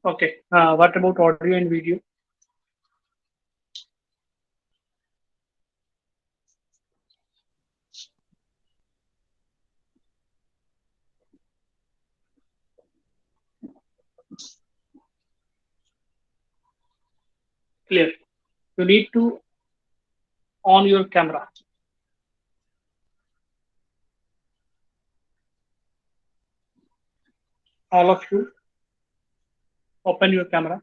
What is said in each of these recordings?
Okay. What about audio and video? Clear. You need to on your camera. All of you, open your camera.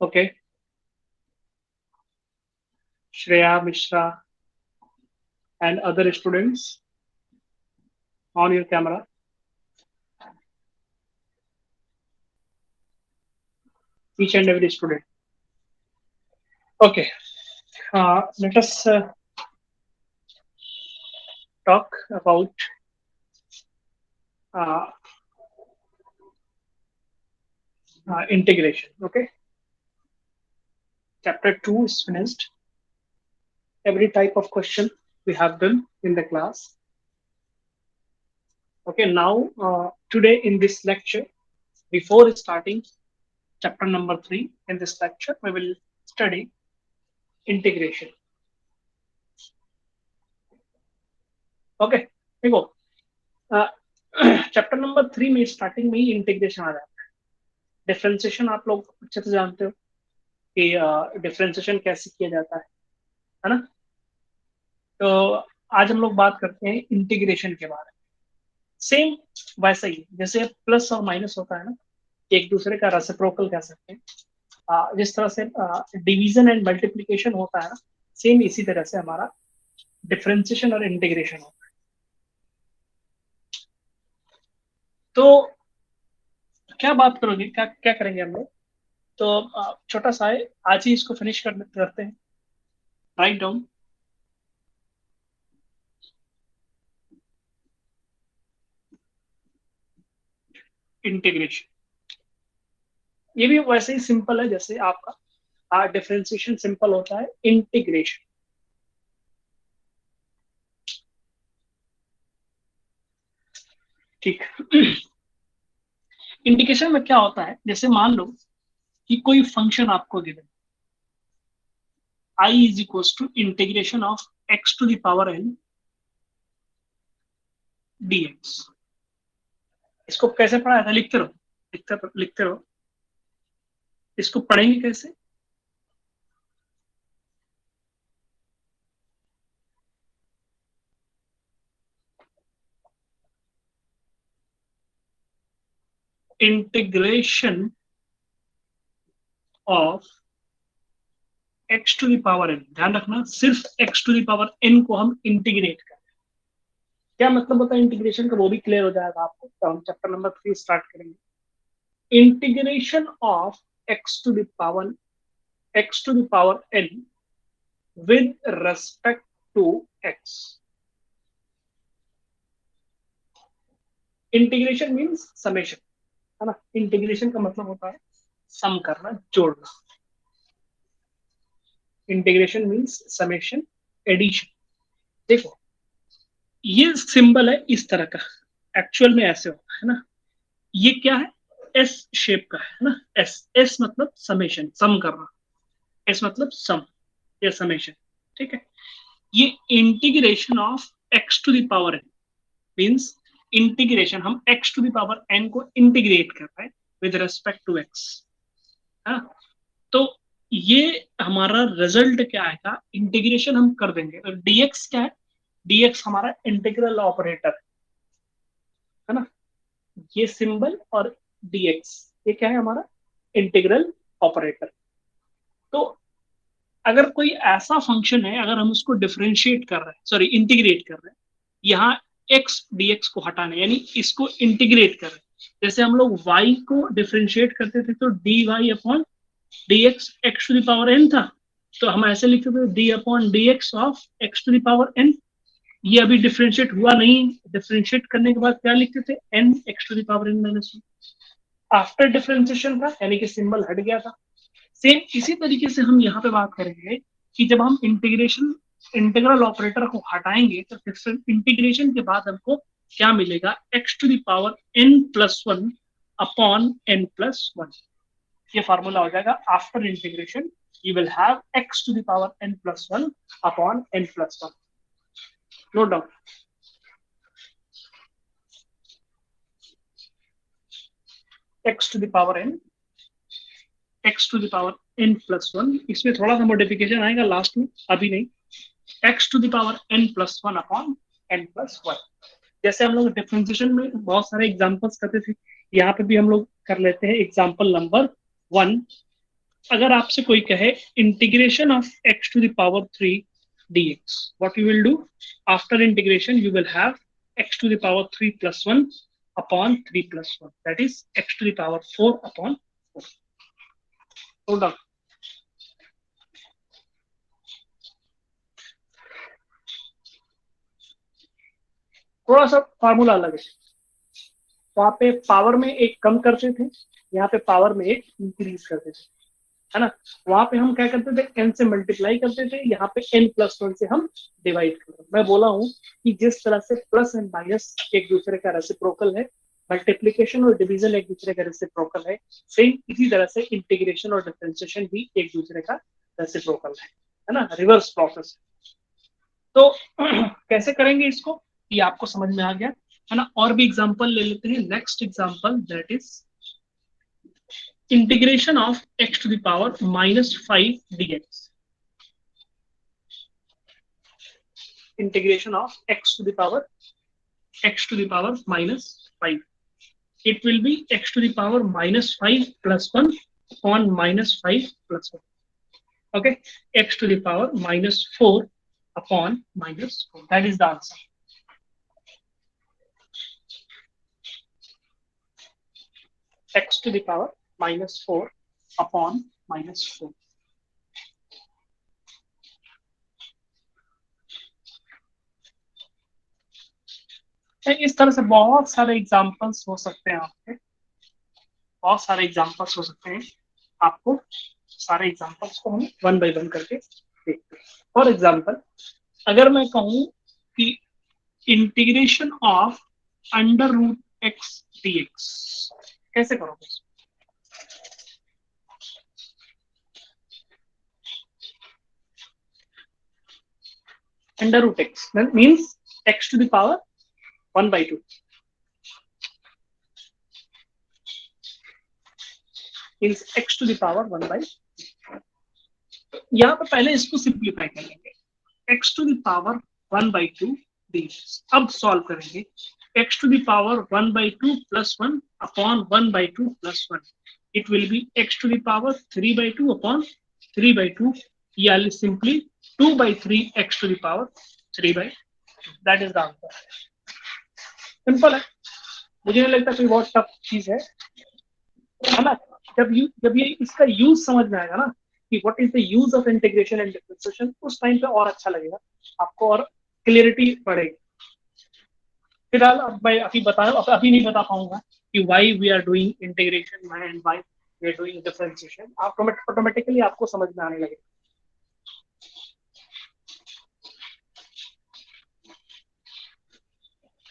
Okay. Shreya Mishra and other students, on your camera. Each and every student. Okay. Let us talk about uh, integration. Okay. Chapter 2 is finished. Every type of question we have done in the class. Okay. Now, today in this lecture, before starting chapter number 3 in this lecture, we will study integration. Okay देखो, chapter number 3 में starting में ही integration आ जाता है. Differentiation आप लोग अच्छे से जानते हो कि डिफरेंशिएशन कैसे किया जाता है ना. तो आज हम लोग बात करते हैं इंटीग्रेशन के बारे में. सेम वैसा ही जैसे प्लस और माइनस होता है ना, एक दूसरे का रेसिप्रोकल कह सकते हैं. जिस तरह से डिवीजन एंड मल्टीप्लिकेशन होता है ना, सेम इसी तरह से हमारा डिफरेंशिएशन और इंटीग्रेशन होता है. तो क्या बात करोगे, क्या क्या करेंगे हम लोग. तो छोटा सा है, आज ही इसको फिनिश करते हैं. Write down integration. ये भी वैसे ही सिंपल है जैसे आपका डिफरेंशिएशन सिंपल होता है. इंटीग्रेशन ठीक. इंटीग्रेशन में क्या होता है, जैसे मान लो कि कोई फंक्शन आपको given, i is equal to integration of x to the power n dx. इसको कैसे पढ़ा था, लिखते रहो, लिखते रहो. इसको पढ़ेंगे कैसे. Integration of x to the power n. ध्यान रखना, सिर्फ x to the power n को हम इंटीग्रेट करें. क्या मतलब होता है इंटीग्रेशन का, वो भी क्लियर हो जाएगा आपको. तो हम चैप्टर नंबर 3 स्टार्ट करेंगे. Integration of x to the power n with respect to x. Integration means summation, है ना. इंटीग्रेशन का मतलब होता है सम करना, जोड़ना. Integration means summation, addition. देखो, ये सिंबल है इस तरह का, एक्चुअल में ऐसे होता है ना. ये क्या है, एस शेप का है ना. एस एस मतलब समेशन, सम करना. एस मतलब सम या समेशन. ठीक है. ये integration of X to the power N means integration, हम X to the power N को इंटीग्रेट कर रहे हैं विद रेस्पेक्ट टू एक्स. तो ये हमारा रिजल्ट क्या आएगा, इंटीग्रेशन हम कर देंगे. डीएक्स क्या है, डीएक्स हमारा इंटीग्रल ऑपरेटर है ना. ये सिंबल और डीएक्स ये क्या है, हमारा इंटीग्रल ऑपरेटर. तो अगर कोई ऐसा फंक्शन है, अगर हम उसको डिफरेंशिएट कर रहे हैं, सॉरी इंटीग्रेट कर रहे हैं, यहाँ एक्स डीएक्स को हटाने, यानी इसको इंटीग्रेट कर रहे हैं. जैसे हम लोग y को डिफरेंशिएट करते थे तो D Y upon D X X to the power n था. तो हम ऐसे लिखते थे D upon D X of X to the power n. ये अभी डिफरेंशिएट हुआ नहीं. डिफरेंशिएट करने के बाद क्या लिखते थे, n X to the power n minus 1. After differentiation था, यानी कि सिंबल हट गया था। सेम इसी तरीके से हम यहाँ पे बात करेंगे कि जब हम इंटीग्रल ऑपरेटर को हटाएंगे तो इंटीग्रेशन के बाद हमको क्या मिलेगा, X to the power n plus one upon n plus one. ये फॉर्मूला हो जाएगा after integration you will have x to the power n plus one upon n plus one. No doubt. x to the power n, x to the power n plus one, इसमें थोड़ा सा modification आएगा last में, अभी नहीं। x to the power n plus one upon n plus one. जैसे हम लोग डिफरेंशिएशन में बहुत सारे एग्जांपल्स करते थे, यहाँ पे भी हम लोग कर लेते हैं एग्जांपल नंबर वन। अगर आपसे कोई कहे integration of x to the power three dx, what you will do after integration you will have x to the power 3 plus 1 upon 3 plus 1, that is x to the power 4 upon 4. Hold on. थोड़ा सा formula अलग है, वहां पे power में एक कम करते थे, यहाँ पे पावर में एक इंक्रीज करते थे, है ना। वहां पे हम क्या करते थे, n से मल्टीप्लाई करते थे, यहाँ पे n प्लस वन से हम डिवाइड करते। मैं बोला हूँ कि जिस तरह से प्लस एंड माइनस एक दूसरे का रेसिप्रोकल है, मल्टीप्लीकेशन और डिवीजन एक दूसरे का रेसिप्रोकल है, सेम इसी तरह से इंटीग्रेशन और डिफरेंशिएशन भी एक दूसरे का रेसिप्रोकल है ना, रिवर्स प्रोसेस। तो कैसे करेंगे इसको, ये आपको समझ में आ गया, है ना। और भी एग्जांपल ले लेते हैं। Next example that is integration of x to the power minus 5 dx. Integration of x to the power minus 5. It will be x to the power minus 5 plus 1 upon minus 5 plus 1. Okay, x to the power minus 4 upon minus 4. That is the answer. X to the power minus 4 upon minus 4. इस तरह से बहुत सारे examples हो सकते हैं आपके, बहुत सारे एग्जांपल्स हो सकते हैं आपको। सारे एग्जांपल्स को हम वन बाय वन करके देखते हैं। फॉर एग्जांपल, अगर मैं कहूं कि integration of under root X DX, कैसे करोगे? Under root X means X to the power 1/2, means X to the power 1/2। यहाँ पर पहले इसको सिंप्लीफाई कर लेंगे, X to the power 1/2 dx। अब सॉल्व करेंगे, X to the power 1/2 plus 1 upon 1/2 plus 1, it will be X to the power 3/2 upon 3/2, या simply 2/3 X to the power 3/2। That is the answer. Simple है, मुझे नहीं लगता कोई बहुत tough चीज है ना। जब ये इसका यूज समझ में आएगा ना कि what is the use of integration and differentiation, उस टाइम पे और अच्छा लगेगा आपको और क्लियरिटी बढ़ेगी। फिलहाल अब मैं अभी नहीं बता पाऊंगा कि why we are doing integration and why we are doing differentiation, automatically आपको समझ में आने लगेगा।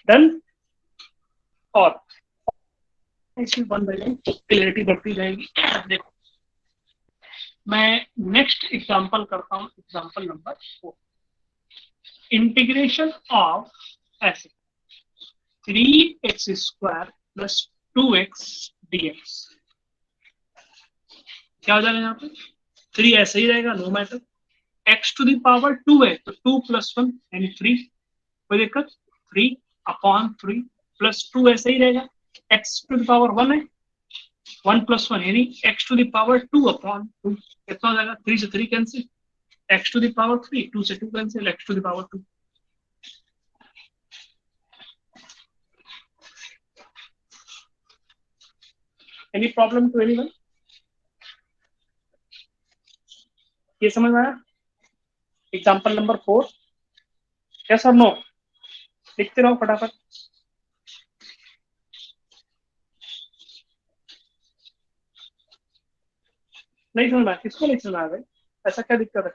डन। और इसमें वन बाय वन क्लियरिटी बढ़ती जाएगी। देखो, मैं नेक्स्ट एग्जांपल करता हूं, एग्जांपल नंबर 4। इंटीग्रेशन ऑफ ऐसे 3x square plus 2x dx, क्या हो जाएगा यहाँ पे, 3 ऐसे ही रहेगा, no matter. x to the power 2 है तो 2 प्लस 1 यानी 3, कोई दिक्कत, 3 अपॉन 3 प्लस 2 ऐसे ही रहेगा। x टू द पावर 1 है, 1 प्लस 1 यानी x to the power 2 upon 2, कितना हो जाएगा, 3 से 3 cancel, x to the power 3, 2 से 2 cancel, x to the power 2। Any problem to anyone? ये समझ में आया? एग्जांपल नंबर 4, यस और नो? लिखते रहो फटाफट। नहीं समझ में आया, किसको नहीं समझ में आ रहा है? ऐसा क्या दिक्कत है?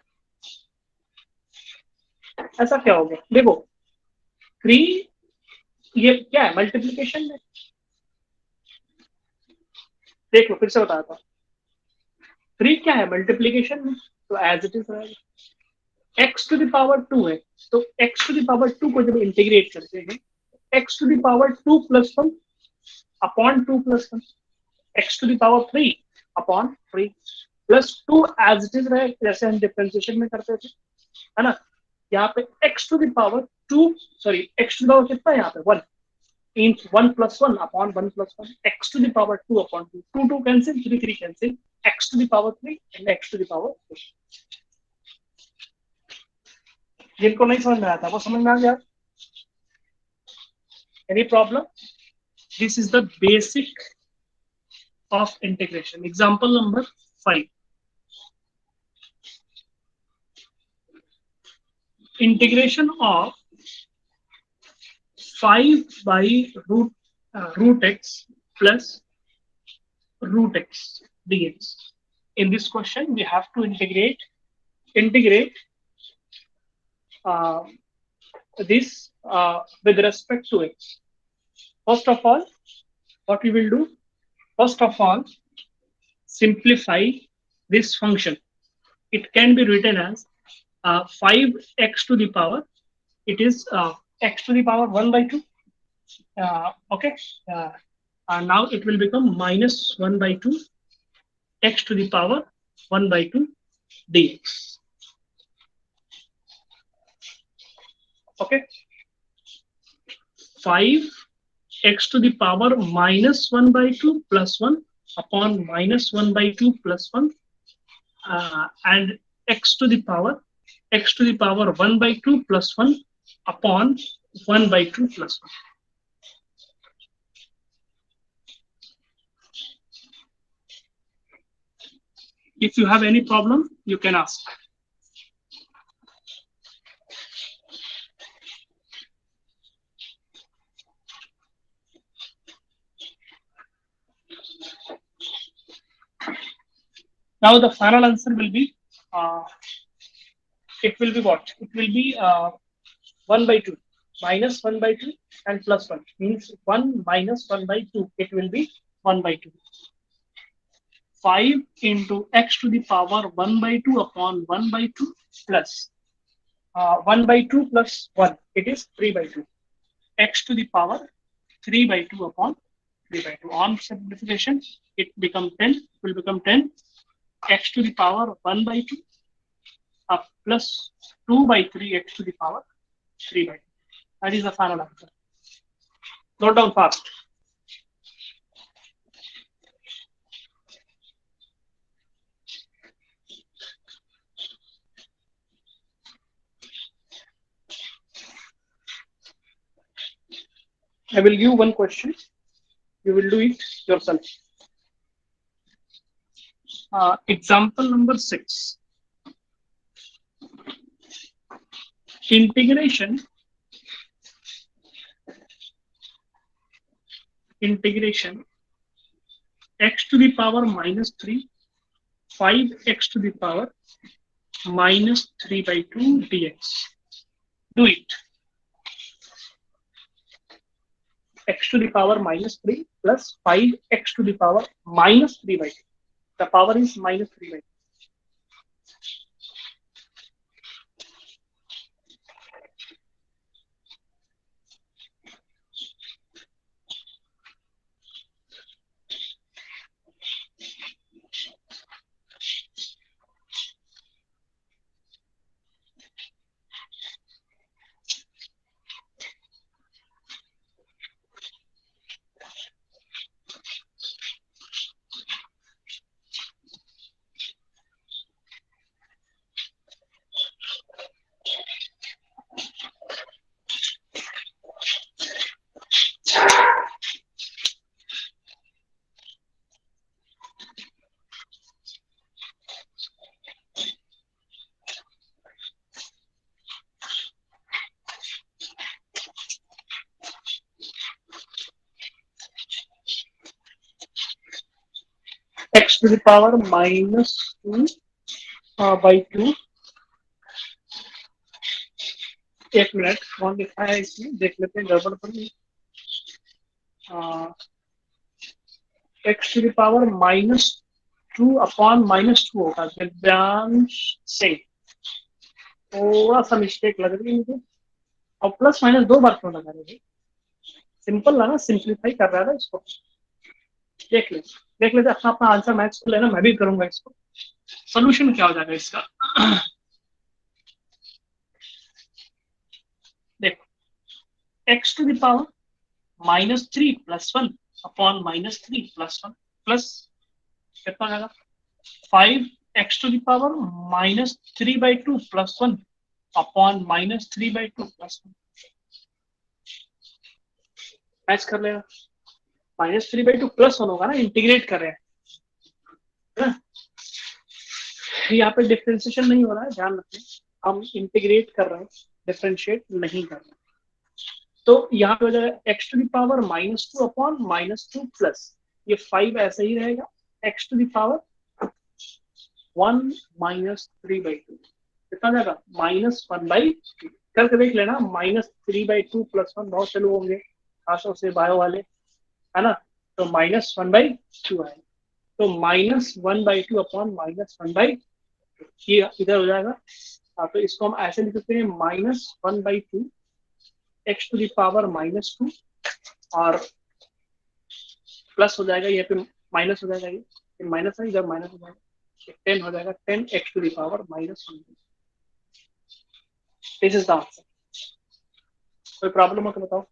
ऐसा क्या हो गया? देखो 3, ये क्या है? मल्टीप्लीकेशन में। देख लो फिर से बताता हूँ। 3 क्या है? मल्टीप्लीकेशन में, तो एज इट इज रहेगा। एक्स टू द पावर 2 है, तो एक्स टू द पावर 2 को जब इंटीग्रेट करते हैं, X to the power 2 plus 1 upon 2 plus 1, X to the power 3 upon 3 plus 2 as it is रहे, जैसे हम डिफरेंशिएशन में करते थे, है ना? यहाँ पे X to the power 2, sorry X to the power कितना है यहाँ पे? 1 इन 1 plus 1 upon 1 plus 1, X to the power 2 upon 2, 2 2 cancel, 3 3 cancel, X to the power 3 and X to the power 4। जिनको नहीं समझ में आया था वो समझ में आ गया? Any problem? This is the basic of integration. Example number 5, integration of 5 by root x plus root x dx. In this question, we have to integrate uh, this with respect to x. First of all, what we will do? First of all, simplify this function. It can be written as 5x to the power. It is x to the power 1 by 2. Okay. Now it will become minus 1 by 2 x to the power 1 by 2 dx. Okay. 5 x to the power minus 1 by 2 plus 1 upon minus 1 by 2 plus 1 and x to the power 1 by 2 plus 1 upon 1 by 2 plus 1. If you have any problem, you can ask. Now the final answer will be, it will be what? It will be 1 by 2, minus 1 by 2 and plus 1, means 1 minus 1 by 2, it will be 1 by 2. 5 into x to the power 1 by 2 upon 1 by 2 plus 1 by 2 plus 1, it is 3 by 2. X to the power 3 by 2 upon 3 by 2. On simplification, it become 10, will become 10 x to the power 1 by 2 plus 2 by 3 x to the power 3 by 2. That is the final answer. Note down fast. I will give one question. You will do it yourself. Example number 6. Integration x to the power minus 3, 5x to the power minus 3 by 2 dx. Do it. X to the power minus 3 plus 5x to the power minus 3 by 2. The power is minus 3 by 2. X to the power minus by two. एक minute, कौन लिखा है इसमें, देख लेते हैं गड़बड़ पर नहीं। एक्स टू द पावर -2/-2 होगा दिव्यांश से। थोड़ा सा मिस्टेक लग रही है मुझे। और प्लस माइनस दो बार क्यों लगा रहे? सिंपल ना, सिंप्लीफाई कर रहा है इसको। देख ले, देख लेते अपना अपना आंसर मैच कर लेना, मैं भी करूंगा इसको। सोल्यूशन क्या हो जाएगा इसका? देखो, X to the power -3+1/-3+1 plus कितना जाएगा 5x⁻² -3/2+1/-3/2+1। मैच कर लेगा। -3/2 +1 होगा ना, इंटीग्रेट कर रहे हैं ना? यहाँ पे डिफ्रेंशिएशन नहीं हो रहा है, ध्यान रखें। हम इंटीग्रेट कर रहे हैं, डिफ्रेंशिएट नहीं कर रहे हैं। तो यहाँ पे हो जाएगा x⁻² प्लस ये 5 ऐसे ही रहेगा, x⁻1 -3/2 कितना जाएगा -1/2। करके देख लेना, -3/2 +1 बहुत से लोग होंगे खासतौर से बायो वाले, है ना? तो -1/2 आएगा। तो -1/2/-1/2 ये इधर हो जाएगा। तो इसको हम ऐसे लिख सकते हैं -1/2 x⁻², और प्लस हो जाएगा, यहाँ पे माइनस हो जाएगा, ये माइनस है, जब माइनस हो जाएगा 10 हो जाएगा, 10x⁻⁻1। This is the answer. कोई प्रॉब्लम हो तो बताओ।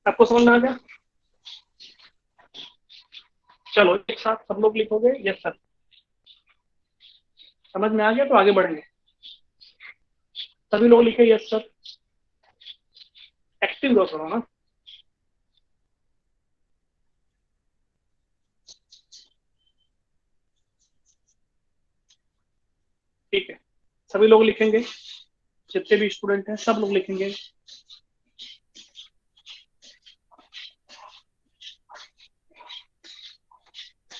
आपको समझ में आ गया? चलो एक साथ सब लोग लिखोगे यस सर। समझ में आ गया तो आगे बढ़ेंगे। सभी लोग लिखे यस सर। एक्टिव दो करो ना। ठीक है, सभी लोग लिखेंगे, जितने भी स्टूडेंट हैं सब लोग लिखेंगे।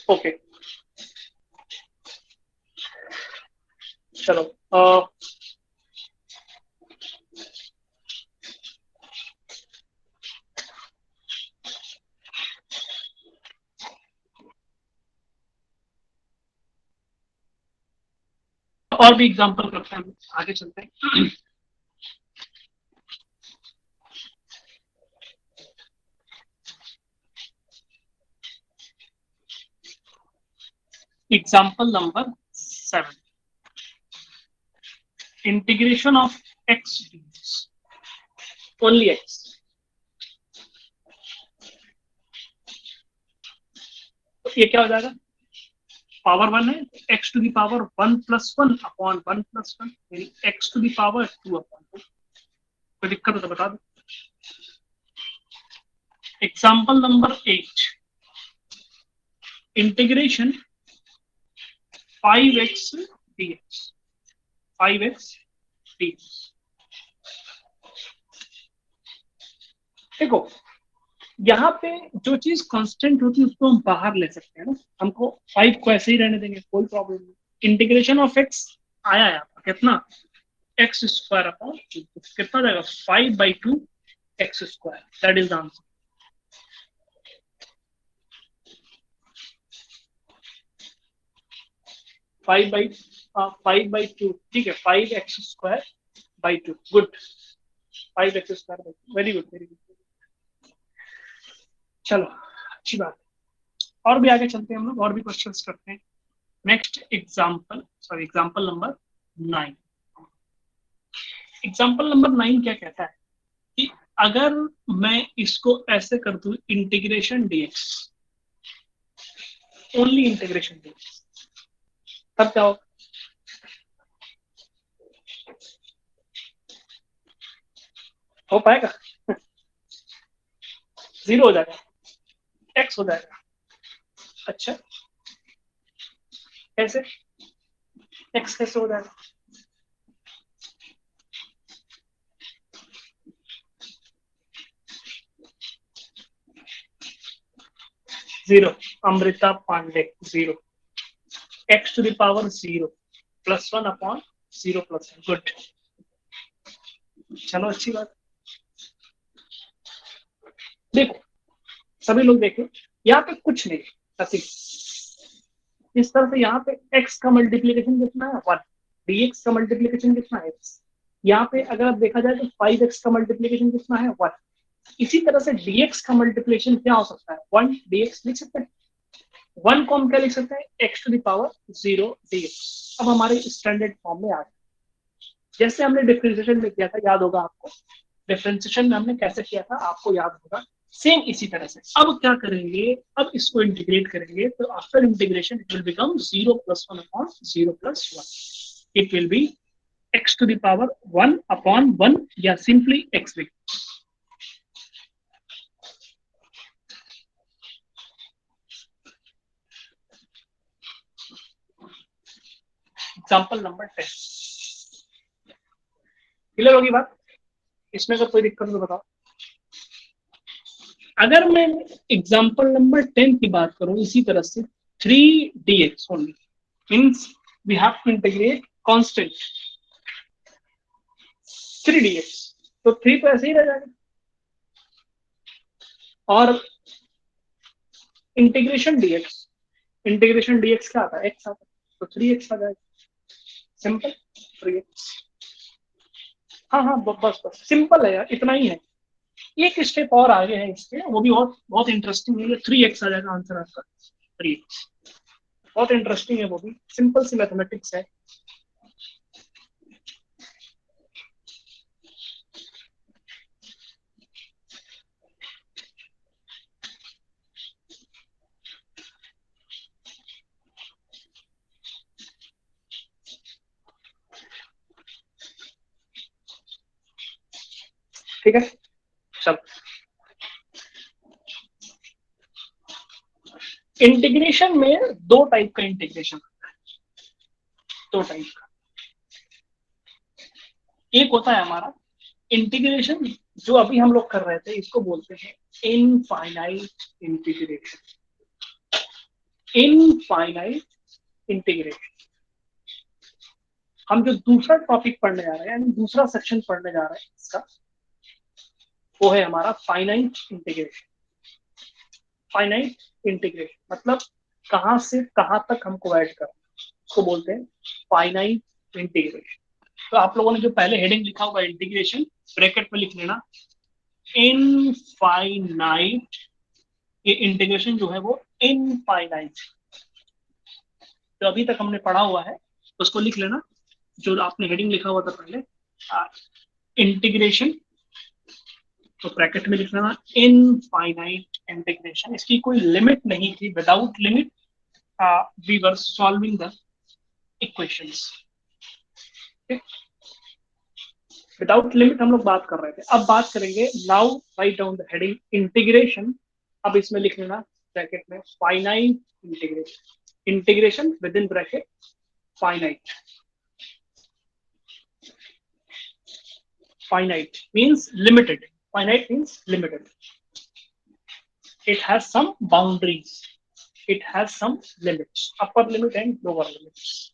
ओके, चलो और भी एग्जांपल करते हैं, आगे चलते हैं। Example number 7, integration of x only x। तो ये क्या हो जाएगा, पावर 1 है, x⁻1 + 1/1 + 1 x⁻2/2। कोई दिक्कत हो तो बता दो। Example number 8, integration 5x dx। 5x dx। देखो, यहाँ पे जो चीज कांस्टेंट होती है उसको हम बाहर ले सकते हैं ना, हमको 5 को ऐसे ही रहने देंगे, कोई प्रॉब्लम नहीं। इंटीग्रेशन ऑफ x आया यहाँ पर कितना, x²/2 कितना जाएगा 5/2 x²। That is the answer. 5/2, ठीक है, 5x²/2। Good, 5x²/2, very good, very good. चलो अच्छी बात है, और भी आगे चलते हैं हम लोग, और भी क्वेश्चंस करते हैं। Next example, sorry example number 9। Example number 9 क्या कहता है कि अगर मैं इसको ऐसे कर दूं, integration DX, only integration DX, तब क्या होगा? हो पाएगा? 0 हो जाएगा, x हो जाएगा। अच्छा, कैसे x कैसे हो जाएगा? 0, Amrita Pandey 0, x to the power 0 plus 1 upon 0 plus 1. Good, चलो अच्छी बात। देखो सभी लोग देखो, यहाँ पे कुछ नहीं सती, इस तरह से यहाँ पे x का मल्टीप्लीकेशन कितना है 1, dx का मल्टीप्लीकेशन कितना है x, यहाँ पे अगर आप देखा जाए तो 5x का मल्टीप्लीकेशन कितना है 1, इसी तरह से dx का मल्टीप्लीकेशन क्या हो सकता है 1 dx लिख सकते हैं, 1 को हम क्या लिख सकते हैं x to the power 0 dx। अब हमारे स्टैंडर्ड फॉर्म में आ गए, जैसे हमने डिफरेंशिएशन में किया था, याद होगा आपको, डिफरेंशिएशन में हमने कैसे किया था आपको याद होगा, सेम इसी तरह से। अब क्या करेंगे, अब इसको इंटीग्रेट करेंगे, तो after integration it will become 0 plus 1 upon 0 plus 1, it will B x to the power 1 upon 1 या सिंपली x लिख। एग्जाम्पल नंबर 10, क्लियर होगी बात, इसमें अगर कोई दिक्कत हो तो बताओ। अगर मैं एग्जाम्पल नंबर 10 की बात करूं इसी तरह से 3dx only means we have to integrate constant 3dx, तो 3 तो ऐसे ही रह जाएगा, और इंटीग्रेशन dx क्या आता है x आता है, तो 3x आ जाएगा, सिंपल 3x। हाँ हाँ बस बस सिंपल है यार, इतना ही है, एक स्टेप और आगे है इसके, वो भी बहुत बहुत इंटरेस्टिंग है, 3x आ जाएगा आंसर आपका 3x, बहुत इंटरेस्टिंग है, वो भी सिंपल सी मैथमेटिक्स है। ठीक है चल, इंटीग्रेशन में दो टाइप का इंटीग्रेशन होता है, दो टाइप का, एक होता है हमारा इंटीग्रेशन जो अभी हम लोग कर रहे थे, इसको बोलते हैं इनफाइनाइट इंटीग्रेशन, इनफाइनाइट इंटीग्रेशन। हम जो दूसरा टॉपिक पढ़ने जा रहे हैं, यानी दूसरा सेक्शन पढ़ने जा रहे हैं इसका, वो है हमारा फाइनाइट इंटीग्रेशन। फाइनाइट इंटीग्रेशन मतलब कहां से कहां तक हमको ऐड करना, उसको बोलते हैं फाइनाइट इंटीग्रेशन। तो आप लोगों ने जो पहले हेडिंग लिखा होगा इंटीग्रेशन, ब्रैकेट में लिख लेना इनफाइनाइट, ये इंटीग्रेशन जो है वो इनफाइनाइट, जो अभी तक हमने पढ़ा हुआ है उसको लिख लेना, जो आपने हेडिंग लिखा हुआ था पहले इंटीग्रेशन, तो ब्रैकेट में लिख लेना इनफाइनाइट इंटीग्रेशन, इसकी कोई लिमिट नहीं थी, without limit we were solving the equations, without limit हम लोग बात कर रहे थे। अब बात करेंगे, now write down the heading integration, अब इसमें लिख लेना ब्रैकेट में finite integration, integration with in bracket finite, finite means limited, finite means limited, it has some boundaries, it has some limits, upper limit and lower limits।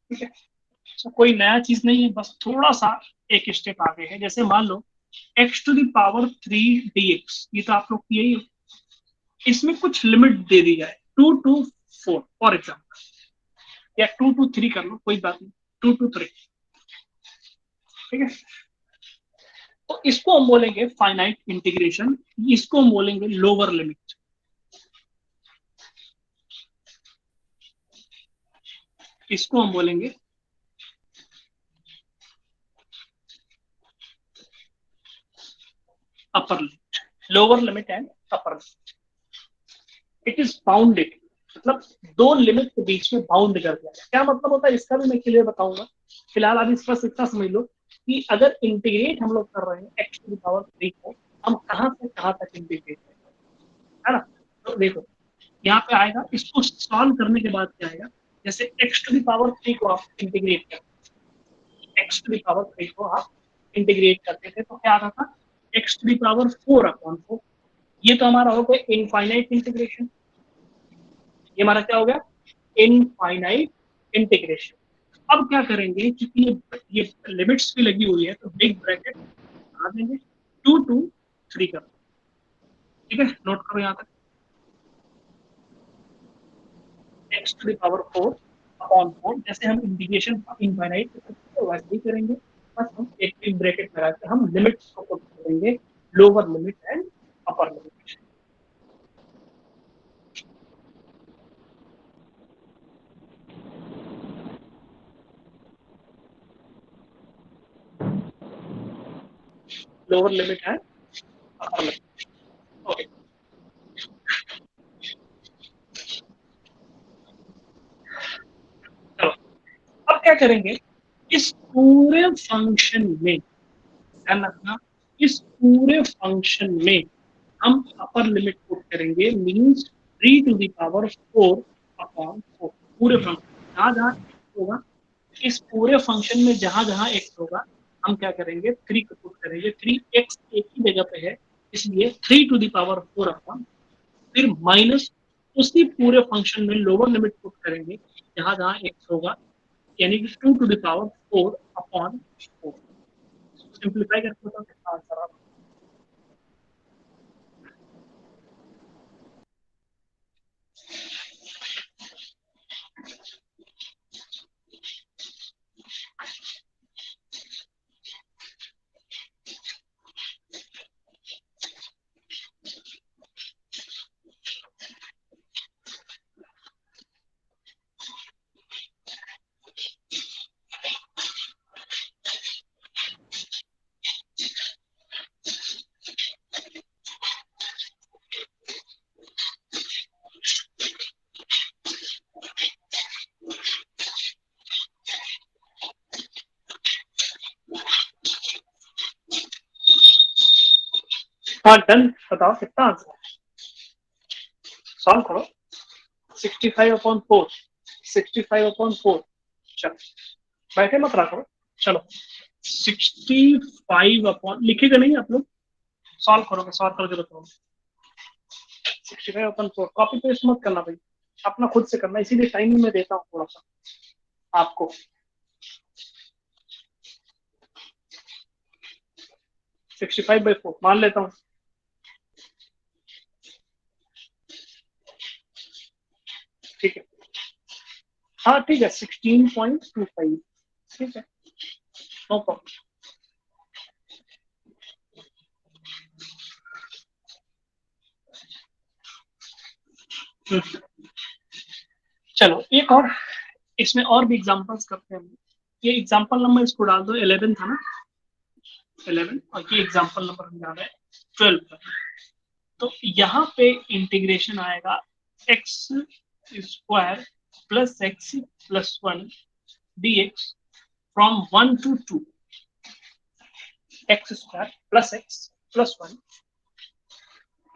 ठीक है, तो कोई नया चीज नहीं है, बस थोड़ा सा एक स्टेप आगे है। जैसे मान लो x to the power 3 dx, ये तो आप लोग की यही, इसमें कुछ लिमिट दे दी जाए 2 to 4 फॉर एग्जाम्पल, या 2 to 3 कर लो, कोई बात नहीं, 2 to 3, ठीक है, तो इसको हम बोलेंगे फाइनाइट इंटीग्रेशन, इसको हम बोलेंगे लोअर लिमिट, इसको हम बोलेंगे upper limit, lower limit and upper limit. It is bounded, मतलब दो लिमिट के बीच में बाउंड कर दिया, क्या मतलब होता है इसका भी मैं क्लियर बताऊंगा, फिलहाल अभी इस पर इतना समझ लो कि अगर इंटीग्रेट हम लोग कर रहे हैं x टू द पावर 3 को, हम कहां से कहां तक इंटीग्रेट करेंगे, है ना, तो देखो यहाँ पे आएगा, इसको सॉल्व करने के बाद क्या आएगा, जैसे x टू द पावर 3 को आप इंटीग्रेट करते, x टू द पावर 3 को आप इंटीग्रेट करते थे तो क्या आता था x to the power 4 upon 4, ये तो हमारा हो गया इनफाइनाइट इंटीग्रेशन। ये हमारा क्या हो गया, इनफाइनाइट इंटीग्रेशन। अब क्या करेंगे, क्योंकि ये लिमिट्स भी लगी हुई है तो बिग ब्रैकेट बना देंगे, 2 to 3 कर, ठीक है, नोट करो यहाँ तक, X to the power 4 upon 4, जैसे हम इंटीग्रेशन इनफाइनाइट करते हैं वैसे ही करेंगे, बस हम एक बिग ब्रैकेट लगा के हम लिमिट्स को पुट करेंगे, lower limit and upper limit. Lower limit and upper limit, okay. चलो अब क्या करेंगे, इस पूरे फंक्शन में ध्यान रखना, इस पूरे फंक्शन में हम अपर लिमिट पुट करेंगे, means 3 to the power 4 upon 4, पूरे फंक्शन जहां जहां x होगा, इस पूरे फंक्शन में जहां जहां x होगा हम क्या करेंगे, 3 को पुट करेंगे, 3x एक ही जगह पे है इसलिए 3 to the power 4 अपॉन, फिर माइनस उसी पूरे फंक्शन में लोअर लिमिट पुट करेंगे जहां जहां x होगा, यानी कि 2 to the power 4 upon 4। Simplify करके बताओ कितना आंसर आता है। हाँ डन, बताओ कितना आंसर है, सॉल्व करो। 65/4, 65/4, चलो बैठे मत रखो, चलो 65 लिखेगा नहीं आप लोग, सॉल्व करोगे, सॉल्व करके बताओ। 65/4 कॉपी पेस्ट मत करना भाई, अपना खुद से करना, इसीलिए टाइमिंग में देता हूँ थोड़ा सा आपको। 65/4 मान लेता हूँ, ठीक है, हाँ ठीक है, 16.25, ठीक है, नो प्रॉब्लम। चलो एक और, इसमें और भी एग्जांपल्स करते हैं। ये एग्जांपल नंबर इसको डाल दो, 11 था ना, 11, और ये एग्जांपल नंबर हम डाल रहे हैं 12 पर। तो यहाँ पे इंटीग्रेशन आएगा x square plus x plus 1 dx from 1 to 2, x square plus x plus 1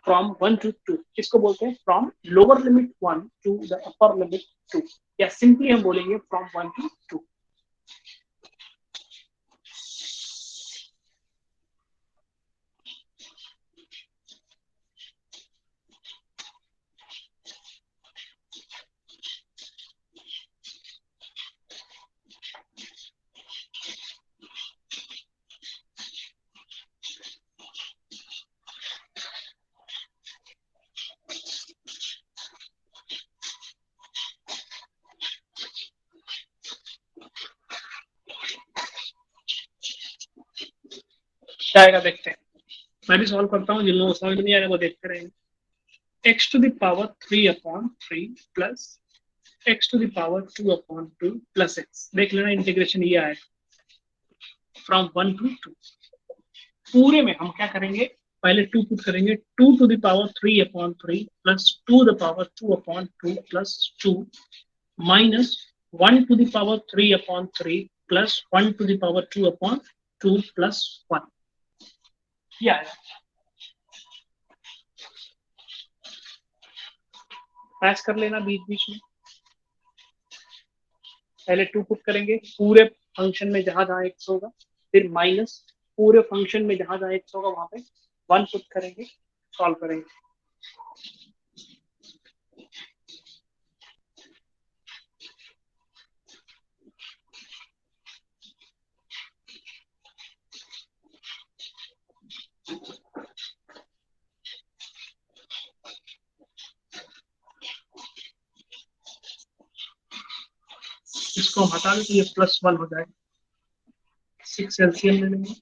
from 1 to 2, इसको बोलते हैं from lower limit 1 to the upper limit 2, या सिंपली हम बोलेंगे फ्रॉम 1 to 2। क्या आएगा देखते हैं, मैं भी सॉल्व करता हूँ, जिन लोगों को समझ नहीं आएगा वो देखते रहेंगे। x⁻³ plus x⁻² plus x, देख लेना इंटीग्रेशन ये आएगा फ्रॉम 1 to 2। पूरे में हम क्या करेंगे, पहले 2 पुट करेंगे, 2⁻³ plus 2⁻² plus 2 minus 1⁻³ plus 1⁻² plus 1, ये आएगा। मैच कर लेना बीच बीच में, पहले 2 पुट करेंगे पूरे फंक्शन में जहां जहां एक्स होगा, फिर माइनस पूरे फंक्शन में जहां जहां एक्स होगा वहां पे 1 पुट करेंगे, सॉल्व करेंगे। इसको हम हटा दें तो ये +1 हो जाएगा। 6 एलसीएम ले लेंगे।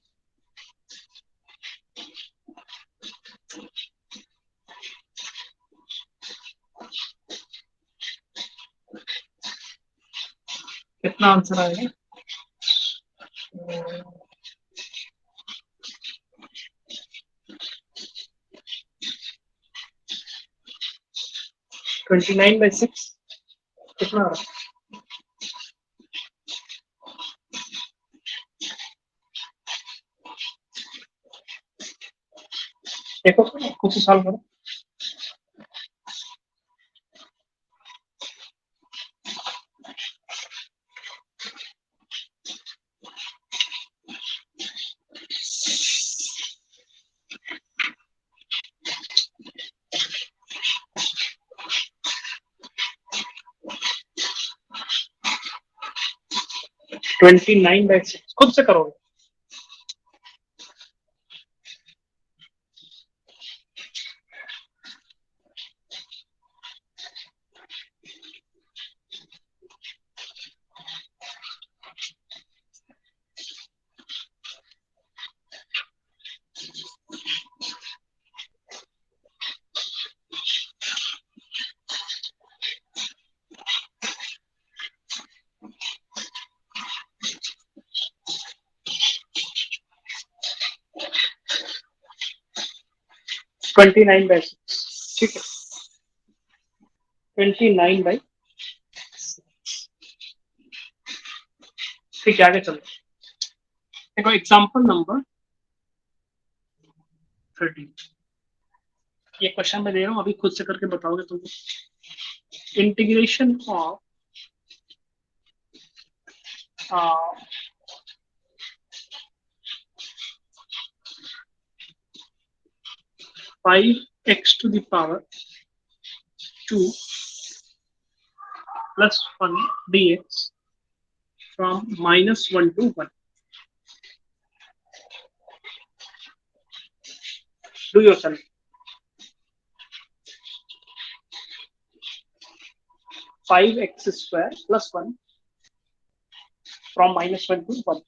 कितना आंसर आएगा? 29/6 कितना आ रहा है? देखो खुद से सॉल्व करो। ट्वेंटी 29/6 खुद से करोगे। ट्वेंटी 29/6 ठीक है। 29/6 ठीक है, आगे चलो। देखो एग्जाम्पल नंबर 13। ये क्वेश्चन मैं दे रहा हूँ, अभी खुद से करके बताओगे तुम। Integration of 5x⁻² +1 dx from -1 to 1. Do yourself. 5x² +1 from -1 to 1.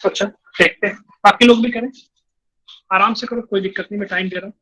अच्छा देखते हैं, बाकी लोग भी करें, आराम से करो, कोई दिक्कत नहीं, मैं टाइम दे रहा हूँ।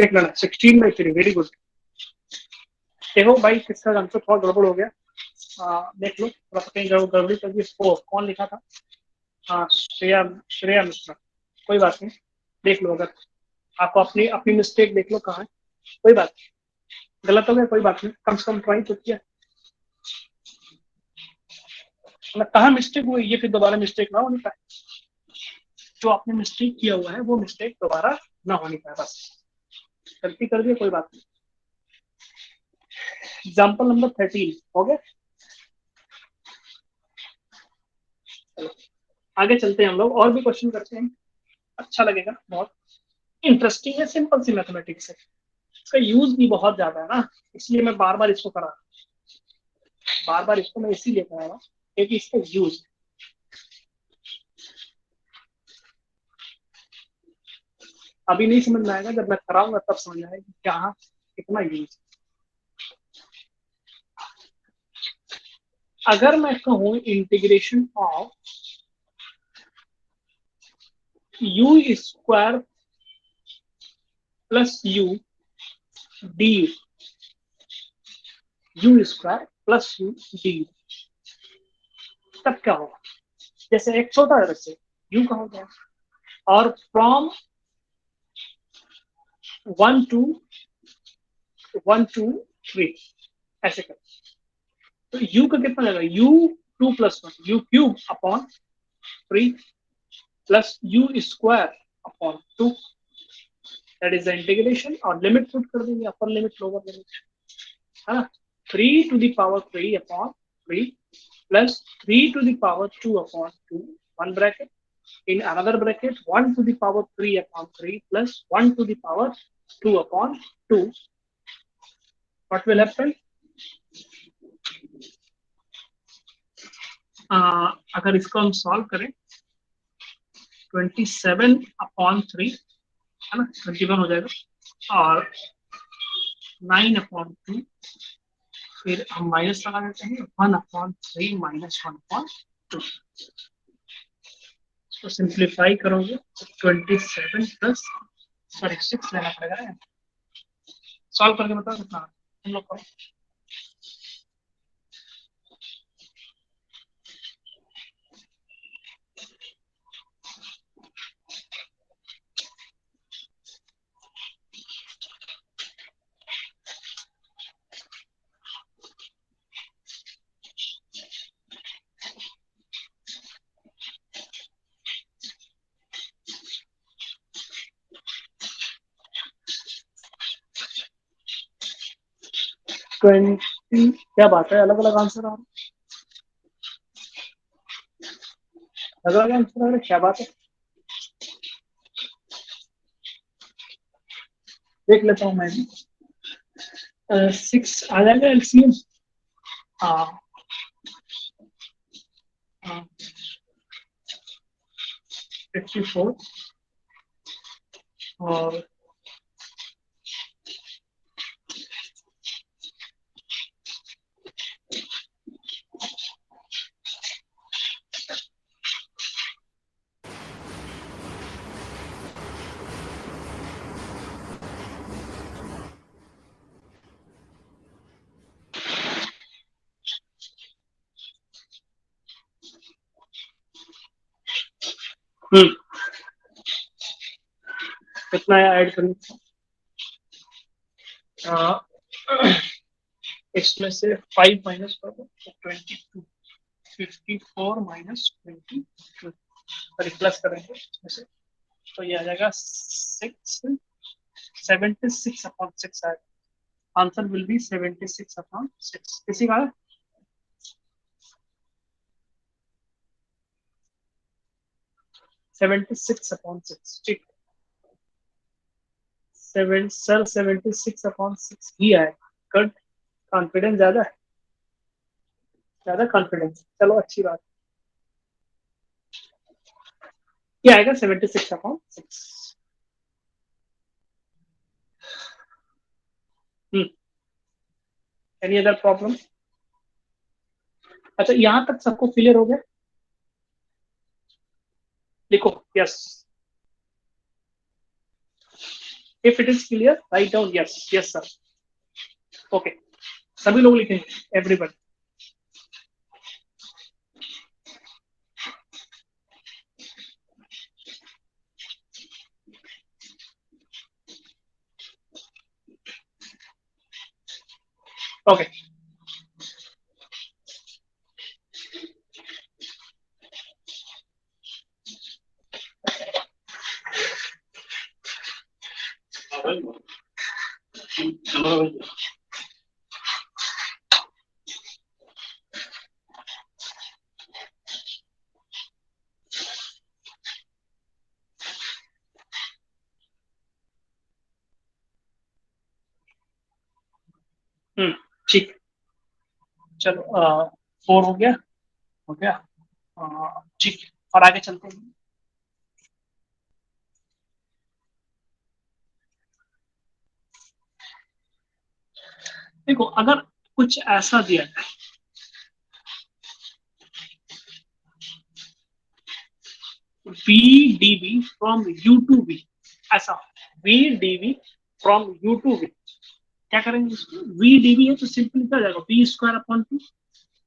एक मिनट, 16/3 वेरी गुड। देखो भाई किसका आंसर थोड़ा गड़बड़ हो गया, देख लो थोड़ा सा कहीं गड़बड़ी कर दी। कौन लिखा था? हाँ, श्रेया श्रेया मिश्रा। कोई बात नहीं, देख लो। अगर आपको अपनी अपनी मिस्टेक देख लो कहाँ है। कोई बात नहीं, गलत हो गया कोई बात नहीं, कम से कम ट्राई तो किया। मतलब कहाँ मिस्टेक हुई, ये फिर दोबारा मिस्टेक ना होनी पाए। जो आपने मिस्टेक किया हुआ है वो मिस्टेक दोबारा ना होनी पाए, बस। गलती कर दी कोई बात नहीं। एग्जाम्पल नंबर 13 हो गया। चलो आगे चलते हैं हम लोग, और भी क्वेश्चन करते हैं। अच्छा लगेगा, बहुत इंटरेस्टिंग है, सिंपल सी मैथमेटिक्स है। इसका यूज भी बहुत ज्यादा है ना, इसलिए मैं बार बार इसको करा, बार बार इसको मैं इसीलिए करा रहा हूँ क्योंकि इसका यूज। अभी नहीं समझ में आएगा, जब मैं कराऊंगा तब समझ आएगा कि क्या कितना यूज। अगर मैं कहूँ integration of you square plus U D, you square plus U D, तब क्या होगा? जैसे एक छोटा है वैसे यू का हो गया, और फ्रॉम 1 to 3 ऐसे कर। तो यू का कितना जाएगा? You 2 + 1 u cube upon 3 plus you square upon 2, that is the integration. और लिमिट पुट कर देंगे, अपर लिमिट लोअर लिमिट, है ना। 3 to the power 3 upon 3 plus 3 to the power 2 upon 2, one bracket, in another bracket 1 to the power 3 upon 3 plus 1 to the power 2 upon 2. What will happen? अगर इसको हम solve करें, 27/3 है ना, 21 हो जाएगा, और 9/2, फिर हम माइनस लगा देते हैं, 1/3 माइनस 1/2। तो सिंप्लीफाई करोगे तो 27 प्लस, सॉरी 6 लेना पड़ेगा। सॉल्व करके बताओ कितना हम लोग को। 20, क्या बात है, अलग अलग आंसर आ रहा है, अलग अलग आंसर आ रहा है, क्या बात है। देख लेता हूँ मैं भी। 6 आ जाएगा एलसीएम। हाँ हाँ, 54 और कितना ऐड करना? इसमें से 5 माइनस कर दो तो 22, 54 माइनस 22, सॉरी प्लस करेंगे इसमें से, तो ये आ जाएगा 76/6 आएगा। Answer will be 76/6। किसी का 76/6, ठीक। सर 76/6 ही आएगा। गुड, कॉन्फिडेंस ज्यादा है, ज्यादा कॉन्फिडेंस, चलो अच्छी बात। ये आएगा 76/6। Any other problem? अच्छा यहाँ तक सबको क्लियर हो गया? लिखो yes, if it is clear write down yes, yes sir. Okay, सभी लोग लिखेंगे, एवरीबडी। ओके ठीक, चलो 4 हो गया, हो गया। ठीक है, और आगे चलते हैं। देखो अगर कुछ ऐसा दिया जाए, V D B from U to B, ऐसा V D B from U to B, क्या करेंगे इसको? वी डी बी है तो सिंपली क्या हो जाएगा, बी स्क्वायर अपॉन टू,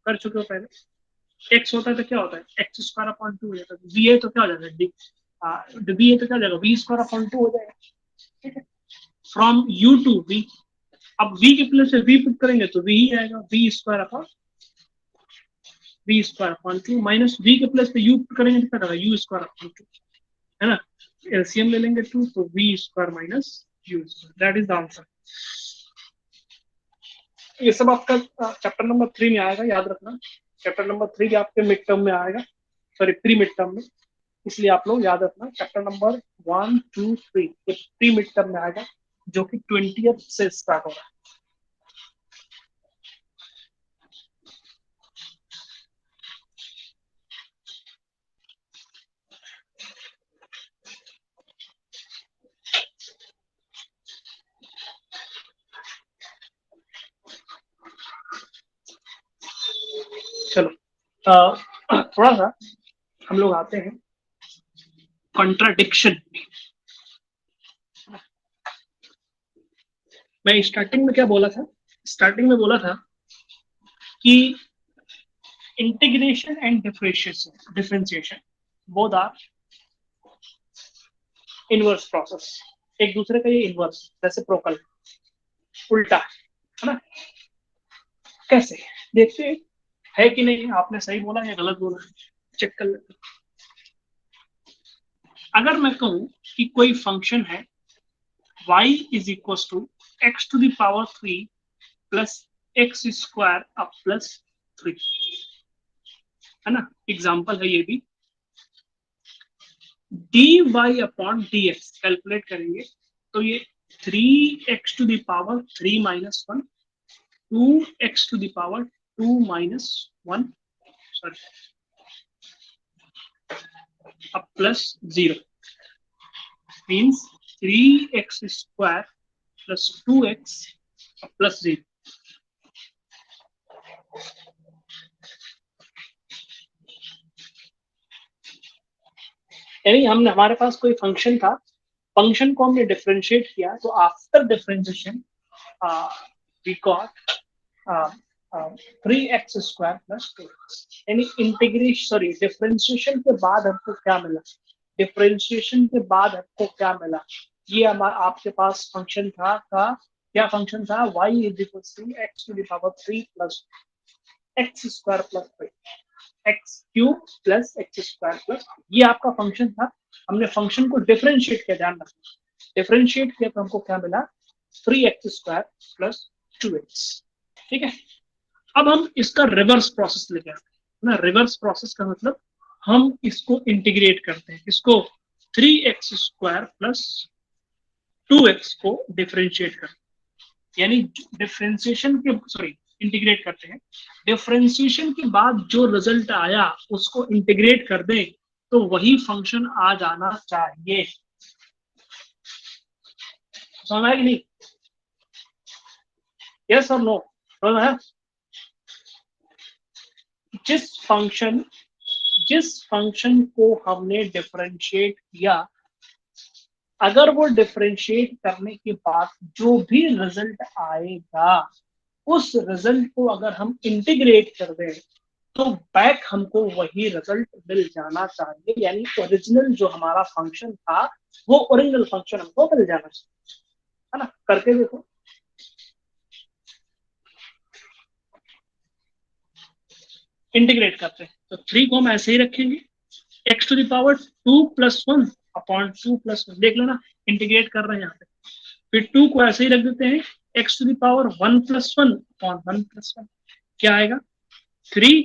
कर चुके हो पहले। एक्स होता है तो क्या होता है, एक्स स्क्वायर अपॉन टू हो जाता है। वी है तो क्या हो जाएगा, डी बी है तो क्या हो जाएगा, वी स्क्वायर अपॉन टू हो जाएगा। ठीक है, फ्रॉम यू टू वी, अब v के प्लेस से v पुट करेंगे तो v ही आएगा, V square upon V square upon two, minus v के प्लेस पे u पुट करेंगे तो क्या होगा, यू स्क्वायर अपॉन टू, है ना। एलसीएम ले लेंगे टू, तो V square minus U square, that is the answer. ये सब आपका चैप्टर नंबर 3 में आएगा, याद रखना। चैप्टर नंबर 3 आपके मिड टर्म में आएगा, सॉरी प्री मिड टर्म में, इसलिए आप लोग याद रखना चैप्टर नंबर 1 2 3 ये प्री मिड टर्म में आएगा, जो कि 20th से स्टार्ट हो रहा है। चलो थोड़ा सा हम लोग आते हैं कॉन्ट्राडिक्शन। मैं स्टार्टिंग में क्या बोला था, स्टार्टिंग में बोला था कि integration and differentiation both are inverse process, एक दूसरे का ये इनवर्स, जैसे प्रोकल उल्टा, है ना। कैसे देखते हैं, है कि नहीं, आपने सही बोला या गलत बोला, चेक कर लेते। अगर मैं कहूं कि कोई फंक्शन है y is equal to X to the power 3 plus X square अब प्लस 3, है ना, एग्जाम्पल है ये भी। D Y upon D X calculate करेंगे तो ये 3x to the power 3 minus 1, 2x to the power 2 minus 1, sorry अब plus 0, means 3x square plus 2x plus 0। यानी हमने, हमारे पास कोई फंक्शन था, फंक्शन को हमने डिफरेंशिएट किया, तो after differentiation we got 3x square plus 2x, यानी इंटीग्रेशन, सॉरी डिफरेंशिएशन के बाद हमको क्या मिला, डिफरेंशिएशन के बाद हमको क्या मिला, ये हमारा आपके पास फंक्शन था का, क्या फंक्शन था, y is equal to X to the power 3 plus X square plus 3, X cube plus X square plus, ये आपका फंक्शन था। हमने फंक्शन को डिफरेंशिएट किया, ध्यान रखना, डिफरेंशिएट किया तो हमको क्या मिला, 3x स्क्वायर प्लस 2x। ठीक है, अब हम इसका रिवर्स प्रोसेस लेके आते हैं ना। रिवर्स प्रोसेस का मतलब हम इसको इंटीग्रेट करते हैं, इसको 3x स्क्वायर प्लस 2x को डिफरेंशिएट करते हैं, यानी डिफरेंशिएशन के, सॉरी इंटीग्रेट करते हैं, डिफरेंशिएशन के बाद जो रिजल्ट आया उसको इंटीग्रेट कर दें तो वही फंक्शन आ जाना चाहिए। समझ आया कि नहीं, यस और नो, समझ आया। जिस फंक्शन जिस फंक्शन को हमने डिफरेंशिएट किया, अगर वो डिफरेंशिएट करने के बाद जो भी रिजल्ट आएगा, उस रिजल्ट को अगर हम इंटीग्रेट कर दें तो बैक हमको वही रिजल्ट मिल जाना चाहिए, यानी ओरिजिनल जो हमारा फंक्शन था वो ओरिजिनल फंक्शन हमको मिल जाना चाहिए, है ना। करके देखो, इंटीग्रेट करते हैं तो 3 को हम ऐसे ही रखेंगे, x to the power 2 plus 1 upon 2 plus 1, देख लेना इंटीग्रेट कर रहे हैं यहाँ पे। फिर 2 को ऐसे ही रख देते हैं, x to the power 1 plus 1 upon 1 plus 1, क्या आएगा 3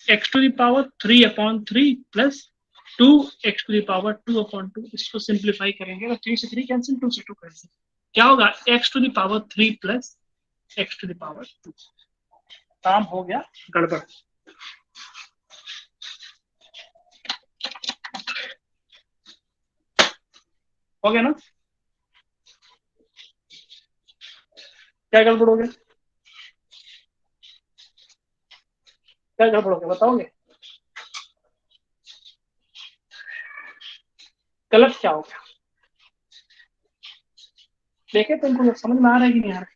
x to the power 3 upon 3 plus 2 x to the power 2 upon 2। इसको सिंप्लीफाई करेंगे तो 3 से 3 कैंसिल, 2 से 2 कैंसिल, क्या होगा x to the power 3 plus x to the power 2। काम हो गया गड़बड़। हो गया ना, क्या गड़बड़ हो गया, क्या गड़बड़ हो गया बताओगे, गलत क्या हो गया, देखे तुमको समझ में आ रहा है कि नहीं आ रहा,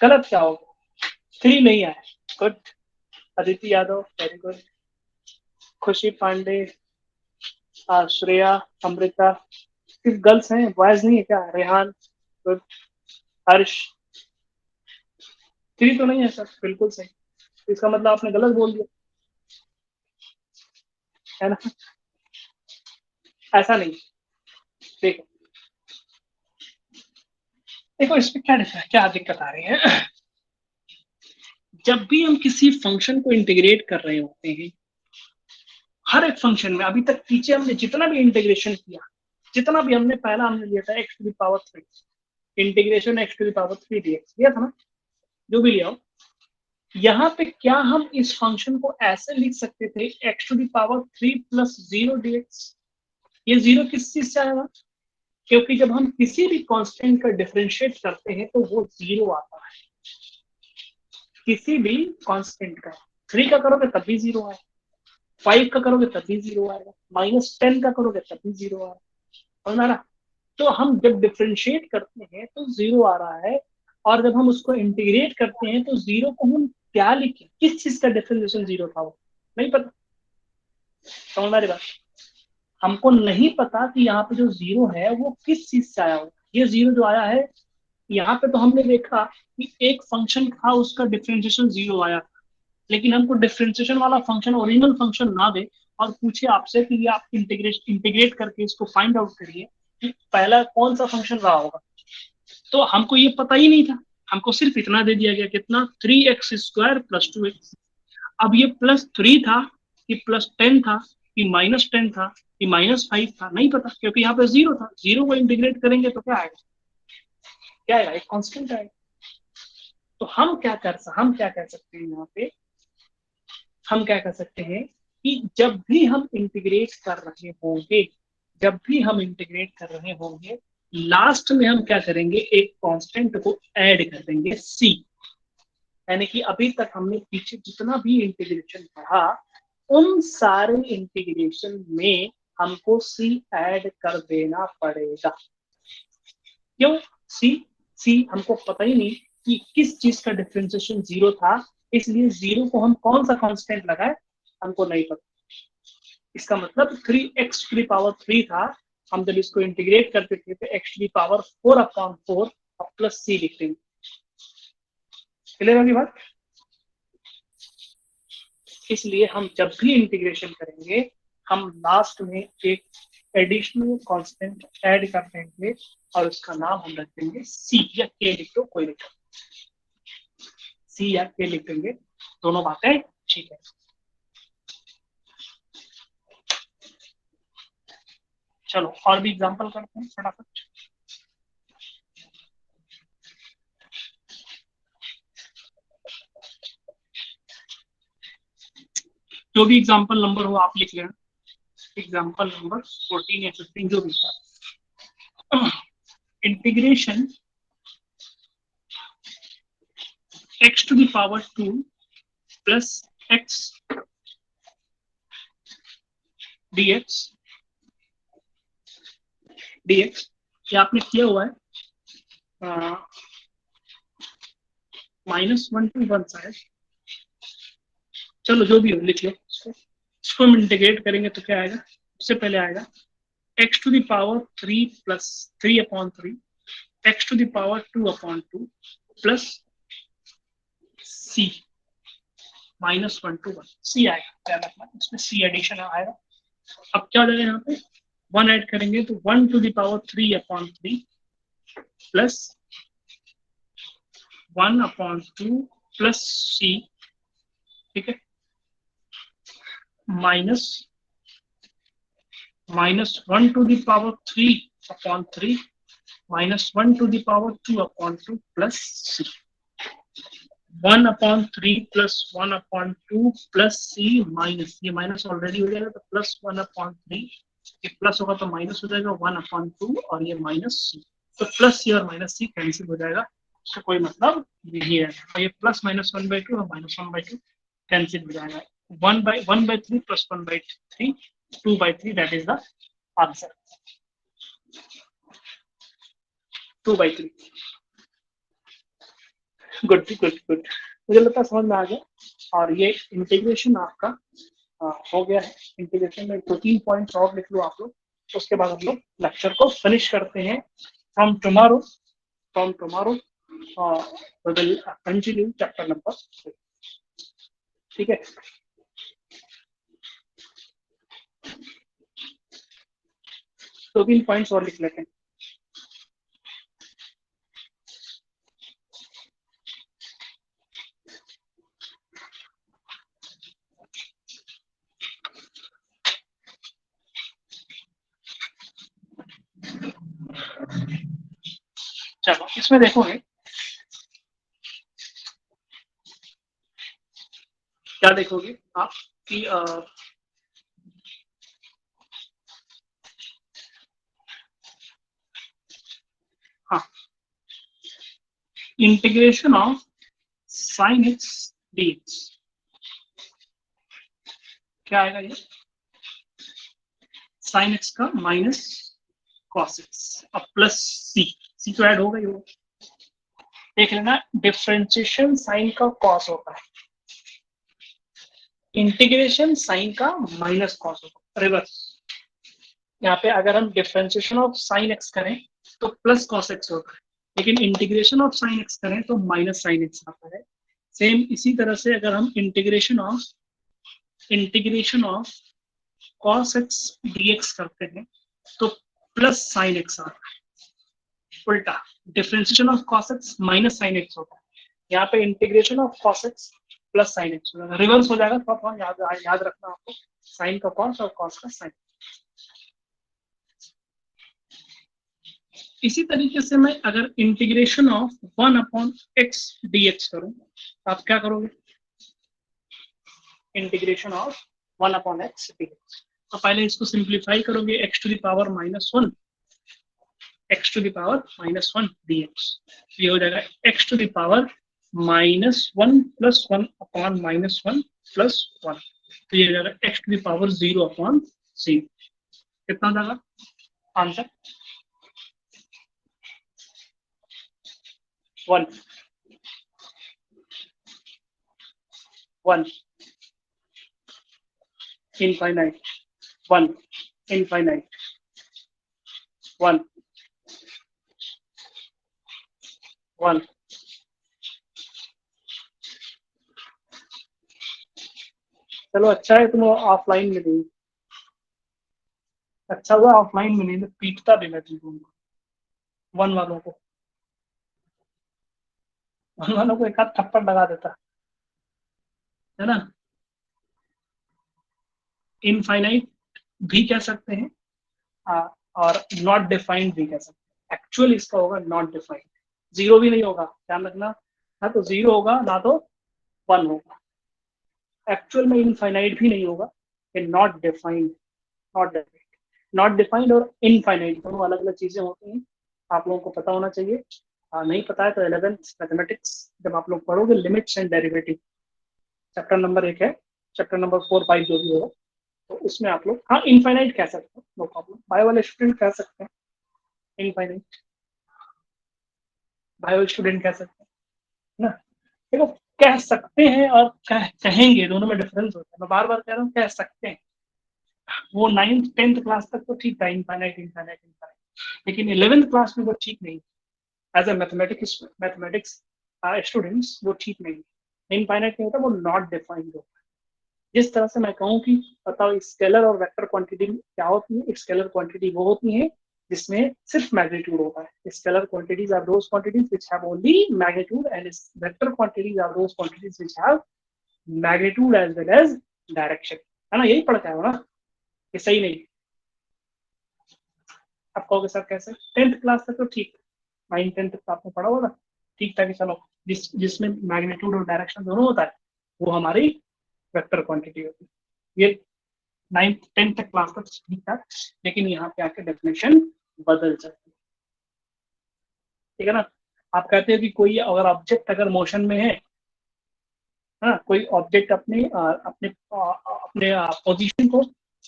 गलत क्या हो गया, 3 नहीं आया, good, Aditi Yadav very good, खुशी पांडे, श्रेया, अमृता, सिर्फ गर्ल्स हैं बॉयज नहीं है क्या, रेहान गुड, हर्ष, 3 तो नहीं है सर, बिल्कुल सही, इसका मतलब आपने गलत बोल दिया है ना, ऐसा नहीं, देखो देखो इसमें क्या दिक्कत आ रही है, जब भी हम किसी फंक्शन को इंटीग्रेट कर रहे होते हैं, हर एक फंक्शन में अभी तक पीछे हमने जितना भी इंटीग्रेशन किया, जितना भी हमने पहला हमने लिया था x to the power 3, integration x to the power 3 dx लिया था ना, जो भी लिया हो, यहाँ पे क्या हम इस फंक्शन को ऐसे लिख सकते थे x to the power 3 plus 0 dx, ये 0 किस चीज से आएगा, क्योंकि जब हम किसी भी कांस्टेंट का डिफरेंशिएट करते हैं तो वो 0 आता है, किसी भी कांस्टेंट का, 3 का करोगे तब भी 0 आएगा, 5 का करोगे तब भी 0 आएगा, -10 का करोगे तब भी 0 आएगा, समझ आ रहा, तो हम जब डिफरेंशिएट करते हैं तो 0 आ रहा है, और जब हम उसको इंटीग्रेट करते हैं तो 0 को हम क्या लिखें, किस चीज का डिफरेंशिएशन 0 था वो नहीं पता, समझ आ रही बात, हमको नहीं पता कि यहाँ पे जो 0 है वो किस चीज से आया हो, ये 0 जो आया है यहाँ पे तो हमने देखा कि एक फंक्शन था उसका डिफरेंशिएशन 0 आया, लेकिन हमको डिफरेंशिएशन वाला फंक्शन ओरिजिनल फंक्शन ना दे और पूछे आपसे कि ये आप इंटीग्रेट करके इसको फाइंड आउट करिए कि पहला कौन सा फंक्शन रहा होगा, तो हमको ये पता ही नहीं था, हमको सिर्फ इतना दे दिया गया, कितना 3x² प्लस 2x, अब ये +3 था कि +10 था कि -10 था कि -5 था, नहीं पता, क्योंकि यहाँ पे 0 था, 0 को इंटीग्रेट करेंगे तो क्या आएगा, क्या आएगा, एक कांस्टेंट आएगा, तो हम क्या कह सकते हैं यहाँ पे, हम क्या कर सकते हैं कि जब भी हम इंटीग्रेट कर रहे होंगे, जब भी हम इंटीग्रेट कर रहे होंगे, लास्ट में हम क्या करेंगे, एक कांस्टेंट को ऐड कर देंगे c, यानी कि अभी तक हमने पीछे जितना भी इंटीग्रेशन पढ़ा उन सारे इंटीग्रेशन में हमको c ऐड कर देना पड़ेगा, क्यों, c हमको पता ही नहीं कि किस चीज का डिफरेंशिएशन 0 था, इसलिए 0 को हम कौन सा कांस्टेंट लगाए हमको नहीं पता, इसका मतलब 3x टू द पावर 3 था, हम जब इसको इंटीग्रेट करते थे तो x टू द पावर 4/4 और प्लस c लिख देंगे, क्लियर होगी बात, इसलिए हम जब भी इंटीग्रेशन करेंगे हम लास्ट में एक एडिशनल कांस्टेंट ऐड कर देंगे और उसका नाम हम रख देंगे c या k, लिख दो कोई लिख दो, c या k लिख देंगे, दोनों बातें ठीक है। चलो और भी एग्जांपल करते हैं फटाफट, जो भी एग्जांपल नंबर हो आप लिख लेना, एग्जांपल नंबर 14 या 15 जो भी था, integration x to the power 2 plus x dx ये आपने किया हुआ है -1 to 1 शायद, चलो जो भी हो लिख लो इसको हम इंटीग्रेट करेंगे तो क्या आएगा, सबसे पहले आएगा x to the power 3 plus 3/3 x to the power 2/2 plus c -1 to 1 C आएगा, क्या मतलब इसमें सी एडिशन आएगा। अब क्या हो जाएगा यहाँ पे 1 ऐड करेंगे तो 1⁻³ प्लस 1/2 प्लस सी, ठीक है, माइनस -1⁻³ -1⁻²/2 प्लस सी, 1/3 प्लस 1/2 प्लस सी माइनस, ये माइनस ऑलरेडी हो जाएगा तो प्लस 1/3, ये प्लस होगा तो माइनस हो जाएगा 1/2 और ये माइनस सी, तो प्लस सी और माइनस सी कैंसिल हो जाएगा, उसका कोई मतलब नहीं है। और ये प्लस -1/2 और -1/2 कैंसिल हो जाएगा, 1/3 plus 1/3 2/3, that is the answer, 2/3। Good good good, मुझे लगता है समझ में आ गया। और ये इंटीग्रेशन आपका हो गया है। इंटीग्रेशन में 2-3 पॉइंट्स और लिख लो आप लोग, उसके बाद हम लोग लेक्चर को फिनिश करते हैं। From tomorrow we will continue chapter number 3, ठीक है। दो तीन पॉइंट्स और लिख लेते हैं। चलो इसमें देखोगे क्या देखोगे आप कि हाँ, integration of sin x dx क्या आएगा, ये sin x का माइनस cos x अब प्लस सी तो ऐड होगा ही होगा। देख लेना, डिफरेंशिएशन साइन का cos होता है, इंटीग्रेशन साइन का माइनस cos होता है, रिवर्स। यहाँ पे अगर हम डिफरेंशिएशन ऑफ साइन x करें तो प्लस cos x होता है, लेकिन इंटीग्रेशन ऑफ साइन x करें तो माइनस साइन x आता है। सेम इसी तरह से अगर हम integration of cos x dx करते हैं तो प्लस साइन x आता है, उल्टा differentiation of cos x minus sine x होता है, यहाँ पे integration of cos x plus sine x होगा, रिवर्स हो जाएगा। तो याद रखना आपको, साइन का cos और cos का साइन। इसी तरीके से मैं अगर इंटीग्रेशन ऑफ 1/x dx करूं तो आप क्या करोगे, इंटीग्रेशन ऑफ 1/x dx, तो पहले इसको सिंप्लीफाई करोगे, x to the power -1 dx, ये हो जाएगा x to the power -1 plus 1/-1 plus 1, तो ये हो जाएगा x टू द पावर 0/0। कितना जाएगा आंसर, 1 इनफाइनाइट 1 इनफाइनाइट 1 1। चलो अच्छा है तुम ऑफलाइन में नहीं, अच्छा हुआ ऑफलाइन में नहीं तो पीटता भी मैं तुमको, 1 वालों को एक हाथ थप्पड़ लगा देता है ना। इनफाइनाइट भी कह सकते हैं और नॉट डिफाइंड भी कह सकते हैं। एक्चुअल इसका होगा नॉट डिफाइंड, जीरो भी नहीं होगा, ध्यान रखना, ना तो जीरो होगा ना तो 1 होगा। एक्चुअल में इनफाइनाइट भी नहीं होगा, ये नॉट डिफाइंड, नॉट डिफाइंड और इनफाइनाइट दोनों अलग अलग चीजें होती हैं, आप लोगों को पता होना चाहिए। नहीं पता है तो 11th मैथमेटिक्स जब आप लोग पढ़ोगे, limits and derivative chapter number 1 है, चैप्टर नंबर 4-5 जो भी होगा, तो उसमें आप लोग हाँ इनफाइनाइट कह सकते हो, नो प्रॉब्लम, बायो वाले स्टूडेंट कह सकते हैं इनफाइनाइट, बायो स्टूडेंट कह सकते हैं ना। देखो, कह सकते हैं और कहेंगे दोनों में डिफरेंस होता है, मैं बार बार कह रहा हूँ कह सकते हैं, वो 9th-10th क्लास तक तो ठीक था, इनफाइनाइट इनफाइनाइट इनफाइनाइट, लेकिन 11th क्लास में वो ठीक नहीं, एज ए मैथमेटिक्स स्टूडेंट्स वो ठीक नहीं। इनफाइनाइट नहीं होता, वो नॉट डिफाइंड होता है। जिस तरह से मैं कहूँ कि बताओ स्केलर और वेक्टर क्वांटिटी क्या होती है, स्केलर क्वांटिटी वो होती है जिसमें सिर्फ मैग्नीट्यूड होता है। Scalar quantities are those quantities which have only magnitude, and vector quantities are those quantities which have magnitude as well as direction. है ना, यही पढ़ता है ना, ये सही नहीं। आप कहोगे सर कैसे, 10th क्लास तक तो ठीक, 9th 10th तक आपने पढ़ा होगा, ठीक था कि चलो जिसमें मैग्नीट्यूड और डायरेक्शन दोनों होता है वो हमारी वेक्टर क्वांटिटी होती है। ये 9th 10th तक क्लास तक ठीक था, लेकिन यहाँ पे आके डेफिनेशन बदल जाती है। ठीक है ना, आप कहते हो कि कोई अगर ऑब्जेक्ट अगर मोशन में है ना, कोई ऑब्जेक्ट अपने अपने अपने पोजीशन को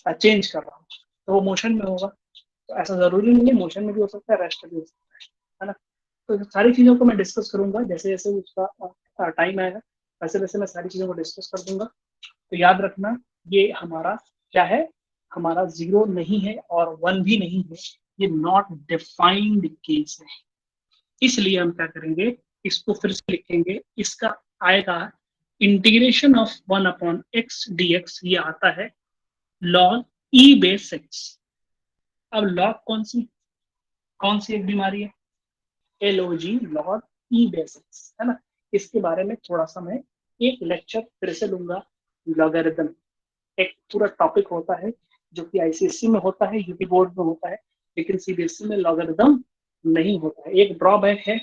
चेंज कर रहा हो तो वो मोशन में होगा। तो ऐसा जरूरी नहीं है, मोशन में भी हो सकता है, रेस्ट भी हो सकता है ना। तो सारी चीजों को मैं डिस्कस करूंगा, जैसे जैसे उसका टाइम आएगा वैसे वैसे मैं सारी चीजों को डिस्कस कर दूंगा। तो याद रखना, ये हमारा क्या है, हमारा 0 नहीं है और 1 भी नहीं है, ये नॉट डिफाइंड केस है। इसलिए हम क्या करेंगे, इसको फिर से लिखेंगे, इसका आएगा इंटीग्रेशन ऑफ 1/x dx, ये आता है log e/x। अब log कौन सी एक बीमारी है, LOG, log e/x, है ना। इसके बारे में थोड़ा सा मैं एक लेक्चर फिर से लूंगा। लॉगरिदम एक पूरा टॉपिक होता है जो कि आईसीएससी में होता है, यूपी बोर्ड में होता है, लेकिन सीबीएसई में लॉगरिदम नहीं होता है। एक ड्रॉबैक है,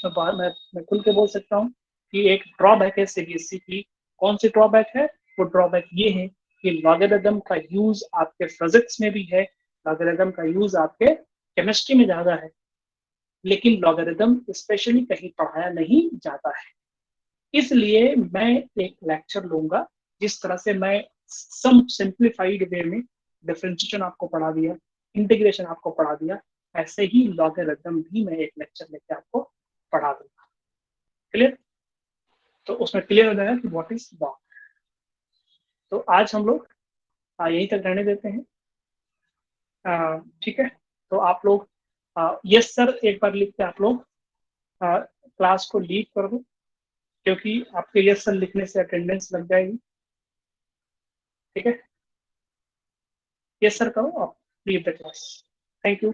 मैं खुल के बोल सकता हूँ कि एक ड्रॉबैक है सीबीएसई की। कौन सी ड्रॉबैक है, वो ड्रॉबैक ये है कि लॉगरिदम का यूज आपके फिजिक्स में भी है, लॉगरिदम का यूज आपके केमिस्ट्री में ज्यादा है, लेकिन लॉगरिदम स्पेशली कहीं पढ़ाया नहीं जाता है। इसलिए मैं एक लेक्चर लूंगा, जिस तरह से मैं सम सिंप्लीफाइड वे में डिफरेंशिएशन आपको पढ़ा दिया, इंटीग्रेशन आपको पढ़ा दिया, ऐसे ही लॉगरिदम भी मैं एक लेक्चर लेके आपको पढ़ा दूंगा। क्लियर, तो उसमें क्लियर हो जाएगा कि व्हाट इज लॉग। तो आज हम लोग यहीं तक रहने देते हैं। ठीक है, तो आप लोग यस सर एक बार लिख के आप लोग क्लास को लीव कर दो, क्योंकि आपके यस सर लिखने से अटेंडेंस लग जाएगी। ठीक है, यस सर करो, आप leave the class. Thank you.